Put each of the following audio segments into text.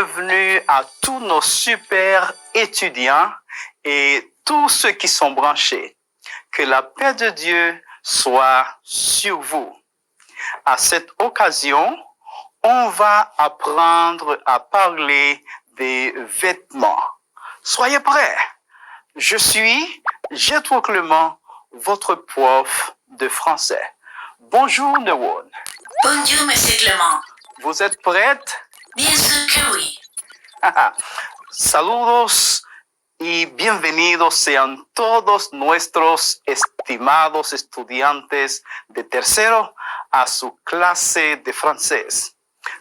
bienvenue à tous nos super étudiants et tous ceux qui sont branchés. Que la paix de Dieu soit sur vous. À cette occasion, on va apprendre à parler des vêtements. Soyez prêts. Je suis Gétro Clément, votre prof de français. Bonjour, Newon. Bonjour, Monsieur Clément. Vous êtes prête? Bien sûr que oui. Saludos y bienvenidos sean todos nuestros estimados estudiantes de tercero a su clase de francés.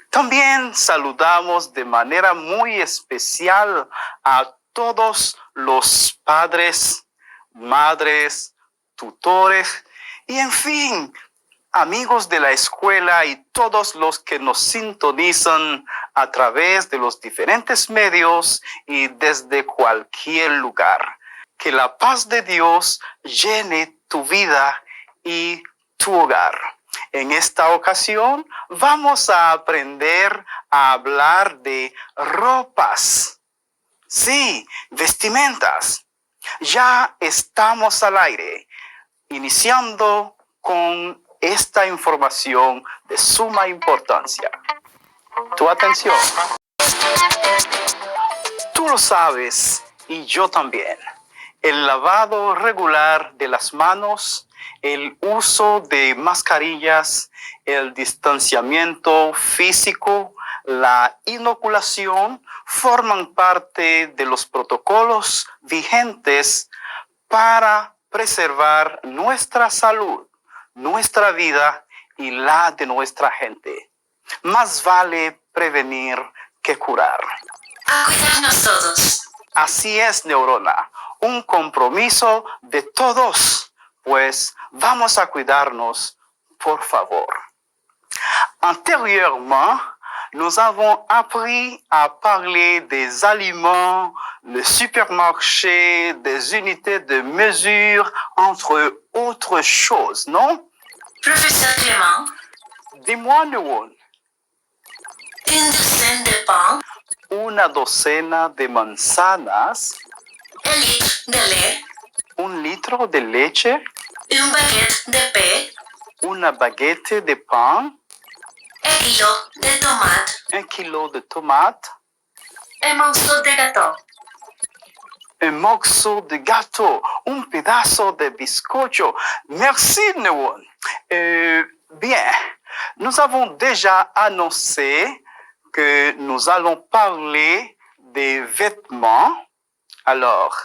También saludamos de manera muy especial a todos los padres, madres, tutores y en fin, amigos de la escuela y todos los que nos sintonizan a través de los diferentes medios y desde cualquier lugar. Que la paz de Dios llene tu vida y tu hogar. En esta ocasión vamos a aprender a hablar de ropas. Sí, vestimentas. Ya estamos al aire, iniciando con esta información de suma importancia. Tu atención. Tú lo sabes y yo también. El lavado regular de las manos, el uso de mascarillas, el distanciamiento físico, la inoculación forman parte de los protocolos vigentes para preservar nuestra salud, nuestra vida y la de nuestra gente. Más vale prevenir que curar. A cuidarnos todos. Así es, Neurona, un compromiso de todos, pues vamos a cuidarnos, por favor. Antérieurement, nous avons appris à parler des aliments, le supermarché, des unités de mesure, entre autres choses, non? Professeur Clément, Dis-moi, Newon, une douzaine de pain, una docena de manzanas, un litre de lait, un litro de leche, une baguette de pain, una baguette de pain, un kilo de tomates, un kilo de tomates, un morceau de gâteau. un morceau de gâteau, un pedazo de bizcocho. Merci, Newon. Bien, nous avons déjà annoncé que nous allons parler des vêtements. Alors,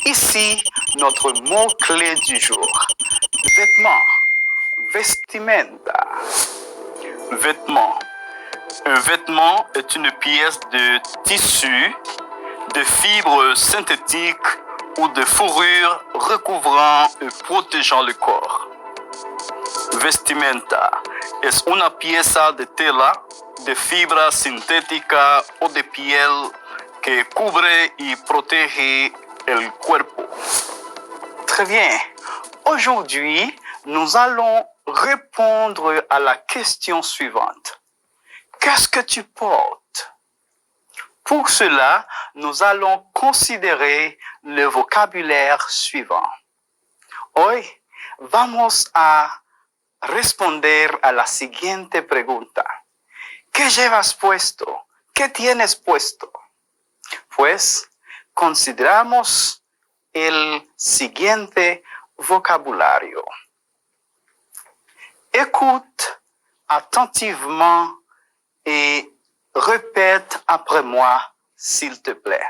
ici, notre mot-clé du jour. Vêtements. Vestimenta. Vêtements. Un vêtement est une pièce de tissu, de fibres synthétiques ou de fourrure recouvrant et protégeant le corps. Vestimenta es una pieza de tela, de fibra sintética o de piel que cubre y protege el cuerpo. Très bien. Aujourd'hui, nous allons répondre à la question suivante. Qu'est-ce que tu portes? Pour cela, nous allons considérer le vocabulaire suivant. Hoy vamos a responder a la siguiente pregunta. ¿Qué llevas puesto? ¿Qué tienes puesto? Pues consideramos el siguiente vocabulario. Écoute attentivement et répète après moi, s'il te plaît.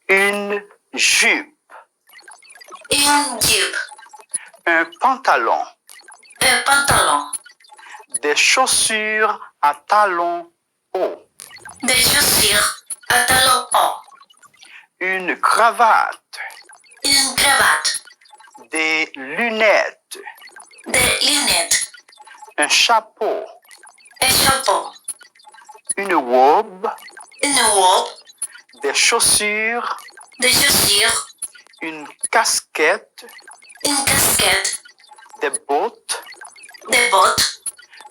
Une jupe. Une jupe, Un pantalon. un pantalon, Des chaussures à talons hauts. des chaussures à talons hauts, Une cravate. une cravate, Des lunettes. des lunettes, Un chapeau. un chapeau, Une robe. une robe, Des chaussures. des chaussures, Une casquette. une casquette, Des bottes. des bottes,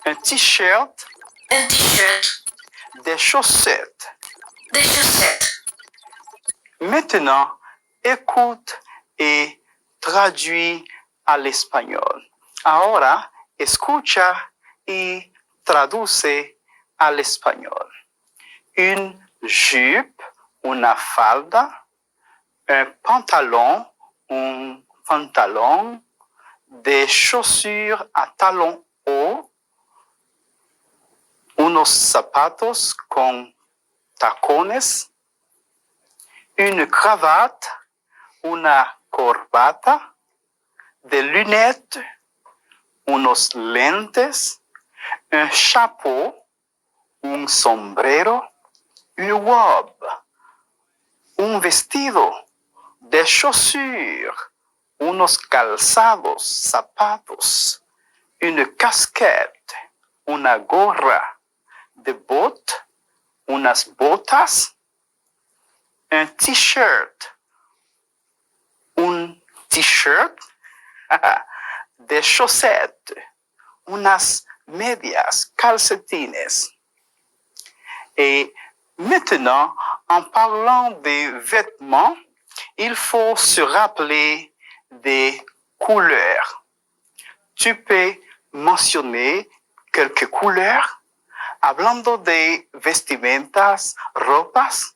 Un t-shirt. un t-shirt, des chaussettes. Des chaussettes. Maintenant, écoute et traduis al español. Ahora, escucha y traduce al español. Une jupe, una falda, un pantalon, des chaussures à talons hauts, unos zapatos con tacones, une cravate, una corbata, des lunettes, unos lentes, un chapeau, un sombrero, une robe, un vestido, des chaussures, unos calzados, zapatos, une casquette, una gorra, des bottes, unas botas, un t-shirt, des chaussettes, unas medias, calcetines. Et maintenant, en parlant des vêtements, il faut se rappeler des couleurs. Tu peux mencionner quelques couleurs? Hablando de vestimentas, ropas,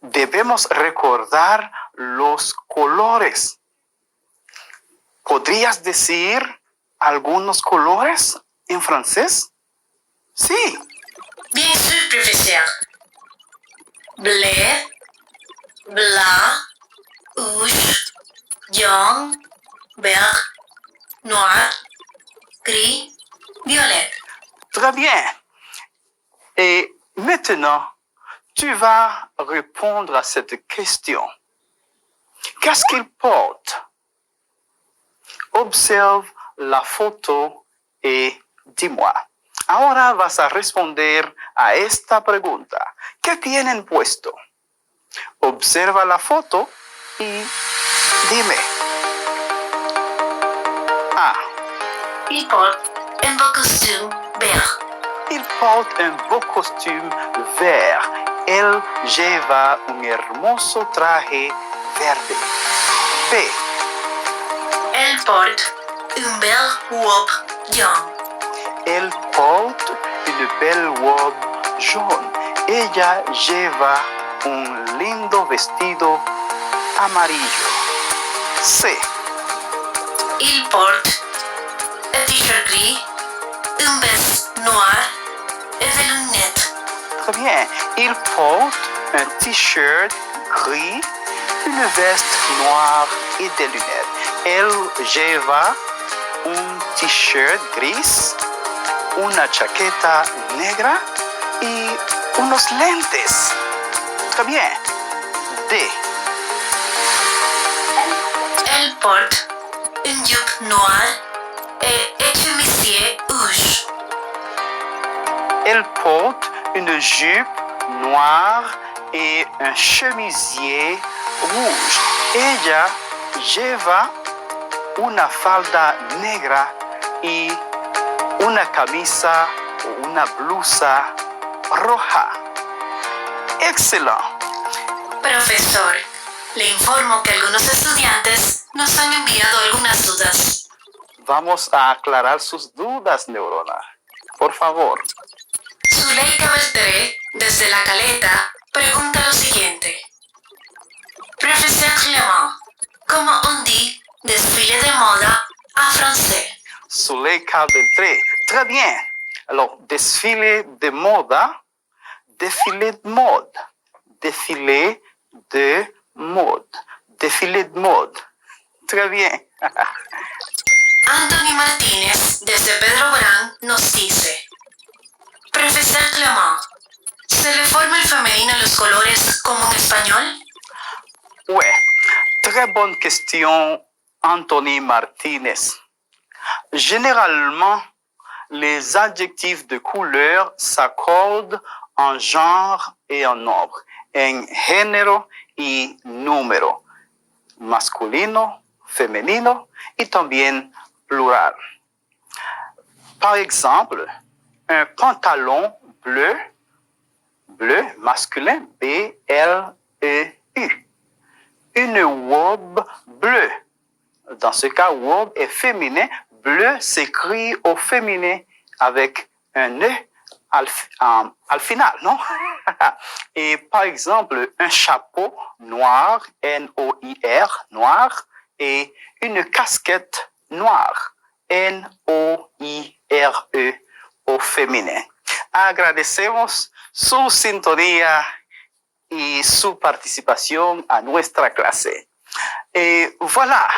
debemos recordar los colores. ¿Podrías decir algunos colores en francés? Sí. Bien sûr, professeur. Bleu, blanc, rouge, jaune, vert, noir, gris, violet. Très bien. Et maintenant, tu vas répondre à cette question. Qu'est-ce qu'il porte? Observe la photo y dis-moi. Ahora vas a responder a esta pregunta. ¿Qué tienen puesto? Observa la foto y dime. A. Il porte un beau costume vert. Il porte un beau costume vert. Él lleva un hermoso traje verde. B. Elle porte une belle robe jaune. Elle porte une belle robe jaune. Ella lleva un lindo vestido amarillo. C. Il porte un t-shirt gris, une veste noire et des lunettes. Très bien. Il porte un t-shirt gris, une veste noire et des lunettes. Elle lleva un t-shirt gris, una chaqueta negra y unos lentes. Très bien. D. Elle porte une jupe noire et un chemisier rouge. Elle porte une jupe noire et un chemisier rouge. Ella lleva una falda negra y una camisa o una blusa roja. Excellent. Profesor, le informo que algunos estudiantes nos han enviado algunas dudas. Vamos a aclarar sus dudas, Neurona. Por favor. Zuleika Beltré, desde La Caleta, pregunta lo siguiente. Professeur Clément, comment on dit desfile de moda en français? Zuleika Beltré. Très bien. Alors, desfile de moda, défilé de mode, défilé de mode, défilé de mode. Très bien. Anthony Martínez, desde Pedro Brán, nos dice. Profesor Clément, ¿se le forma el femenino en los colores como en español? Ouais, très bonne question, Anthony Martinez. Généralement, les adjectifs de couleur s'accordent en genre et en nombre, en género y número, masculino, femenino y también plural. Par exemple, un pantalon bleu bleu, masculin, B-L-E-U. Une robe bleue. Dans ce cas, robe est féminin. Bleu s'écrit au féminin avec un E al final, non? Et par exemple, un chapeau noir, N-O-I-R, noir, et une casquette noire, N-O-I-R-E, au féminin. Agradecemos su sintonía y su participación a nuestra clase. Et voilà,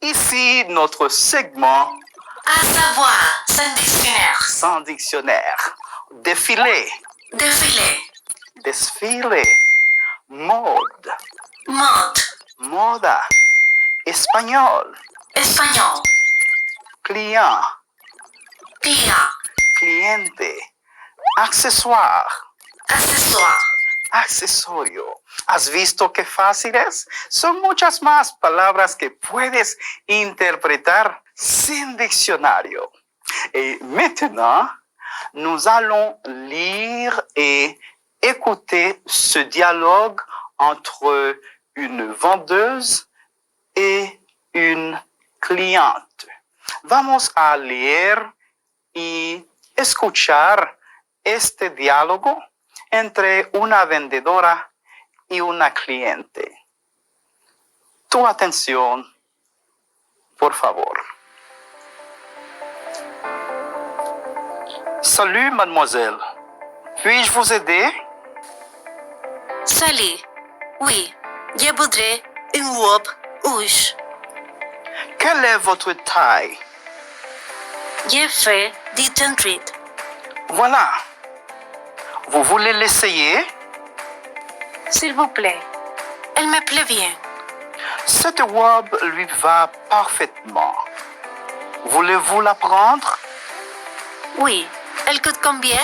ici notre segment À savoir, sans dictionnaire. sans dictionnaire. Défilé, Défilé. desfile, mode, Mode. moda, espagnol, Espagnol. client, Client. cliente, accessoire, Accessoire. accesorio. ¿Has visto qué fáciles? Son muchas más palabras que puedes interpretar sin diccionnario. Et maintenant, nous allons lire et écouter ce dialogue entre une vendeuse et une cliente. Vamos a leer y escuchar este diálogo entre una vendedora y una cliente. Tu atención, por favor. Salut, mademoiselle. Puis-je vous aider? Salut. Oui, je voudrais une robe rouge. Quelle est votre taille? Je fais du 38. Voilà. Vous voulez l'essayer? S'il vous plaît. Elle me plaît bien. Cette robe lui va parfaitement. Voulez-vous la prendre? Oui. Elle coûte combien?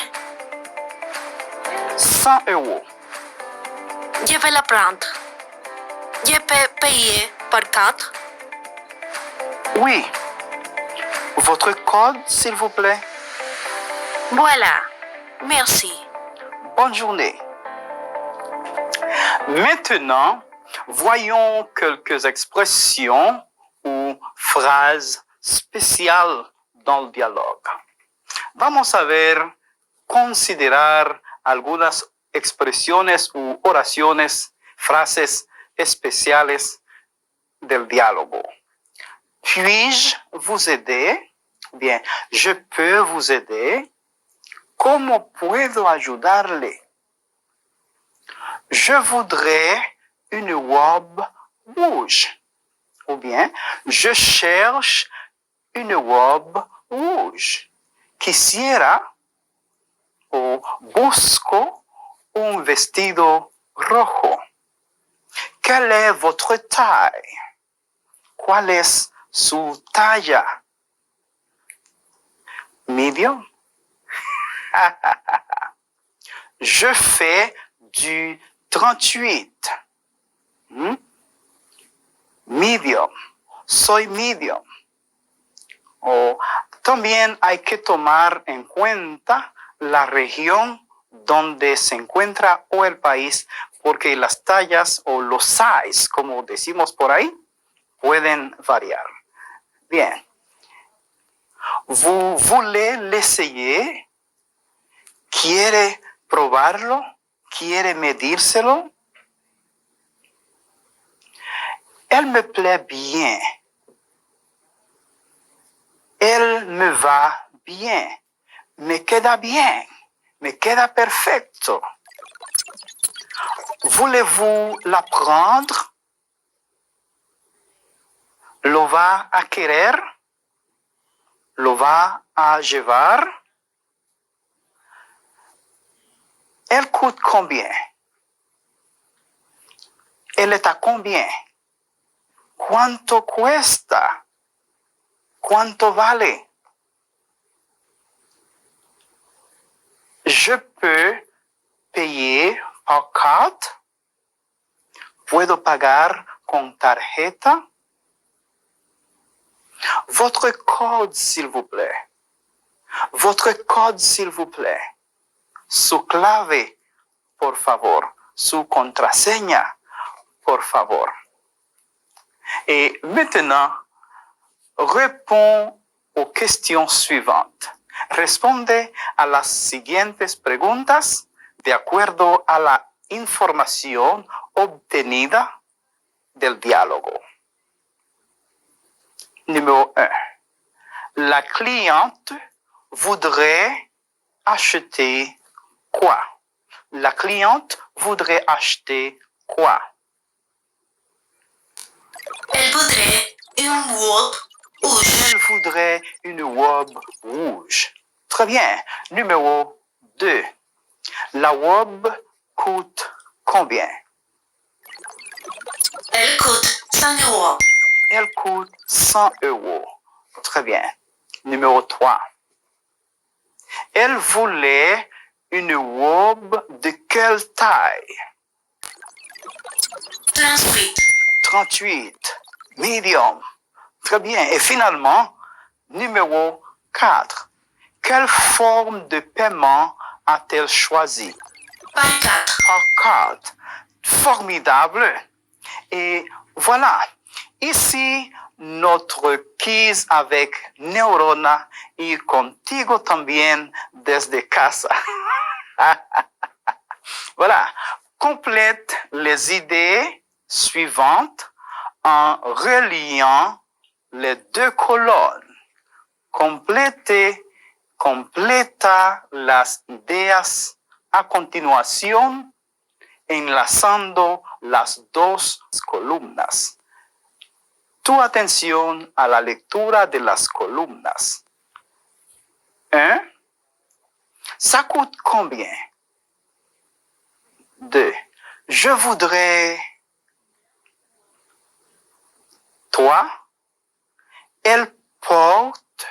100 €. Je vais la prendre. Je peux payer par carte? Oui. Votre code, s'il vous plaît. Voilà. Merci. Bonne journée. Maintenant, voyons quelques expressions ou phrases spéciales dans le dialogue. Vamos a ver, considerar algunas expresiones u oraciones, frases especiales del diálogo. Puis-je vous aider? Bien, je peux vous aider. ¿Cómo puedo ayudarle? Je voudrais une robe rouge. Ou bien, je cherche une robe rouge. Quisiera o busco un vestido rojo. Quelle est votre taille? ¿Cuál es su talla? Medium? Je fais du 38. Medium. Soy medium. O también hay que tomar en cuenta la región donde se encuentra o el país, porque las tallas o los size, como decimos por ahí, pueden variar. Bien. Vous voulez l'essayer? ¿Quiere probarlo? ¿Quiere medírselo? Elle me plaît bien. Elle me va bien. Me queda bien. Me queda perfecto. Voulez-vous la prendre? ¿Lo va a querer? ¿Lo va a llevar? Elle coûte combien? Elle est à combien? ¿Cuánto cuesta? ¿Cuánto vale? Je peux payer par carte? ¿Puedo pagar con tarjeta? Votre code, s'il vous plaît. Votre code, s'il vous plaît. Su clave, por favor. Su contraseña, por favor. Et maintenant, réponds aux questions suivantes. Responde a las siguientes preguntas de acuerdo a la información obtenida del diálogo. Numéro 1. La cliente voudrait acheter quoi? La cliente voudrait acheter quoi? Elle voudrait une robe rouge. Elle voudrait une robe rouge. Très bien. Numéro 2. La robe coûte combien? Elle coûte 100 euros. Elle coûte 100 euros. Très bien. Numéro 3. Elle voulait une robe de quelle taille? 38. 38. Medium. Très bien. Et finalement, numéro 4. Quelle forme de paiement a-t-elle choisi? Par 4. Par carte. Formidable. Et voilà. Ici, notre quiz avec Neurona y contigo también desde casa. Voilà. Complète les idées suivantes en reliant les deux colonnes. Completa las ideas a continuación enlazando las dos columnas. Tu atención a la lectura de las columnas. 1. Ça coûte combien? 2. Je voudrais. 3. Elle porte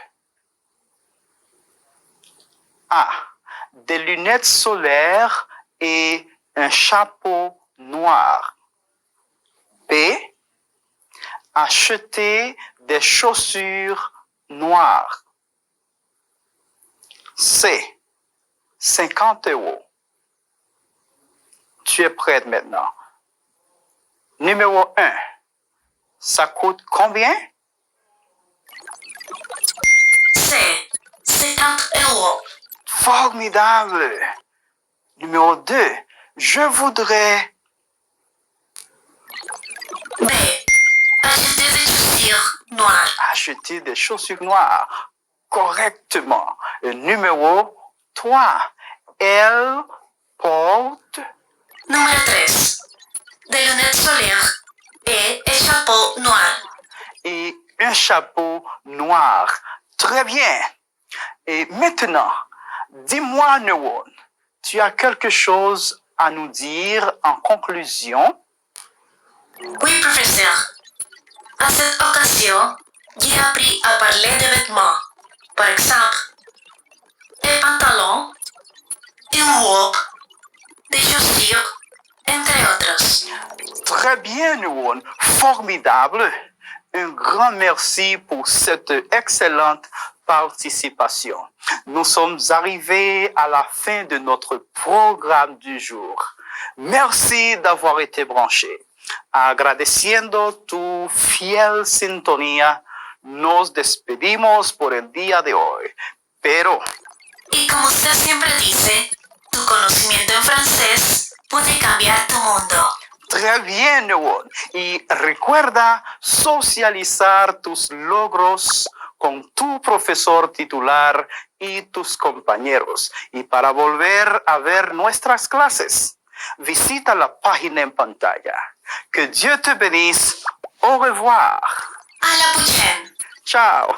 A. Des lunettes solaires et un chapeau noir. B. Acheter des chaussures noires. C. 50 euros. Tu es prête maintenant. Numéro 1. Ça coûte combien? C. 50 euros. Formidable. Numéro 2. Je voudrais. B. Acheter des chaussures noires. Acheter des chaussures noires correctement. Et numéro 3. Elle porte. Numéro 3. Des lunettes solaires et un chapeau noir. Et un chapeau noir. Très bien. Et maintenant, dis-moi, Neuron, tu as quelque chose à nous dire en conclusion? Oui, professeur. À cette occasion, j'ai appris à parler de vêtements. Par exemple, des pantalons, une robe, des chaussures, entre autres. Très bien, Neuron. Formidable. Un grand merci pour cette excellente participation. Nous sommes arrivés à la fin de notre programme du jour. Merci d'avoir été branché. Agradeciendo tu fiel sintonía, nos despedimos por el día de hoy. Pero, Y como usted siempre dice, tu conocimiento en francés puede cambiar tu mundo. très bien, Neuron. Y recuerda socializar tus logros con tu profesor titular y tus compañeros. Y para volver a ver nuestras clases, visita la página en pantalla. Que Dieu te bénisse. Au revoir. A la prochaine. Ciao.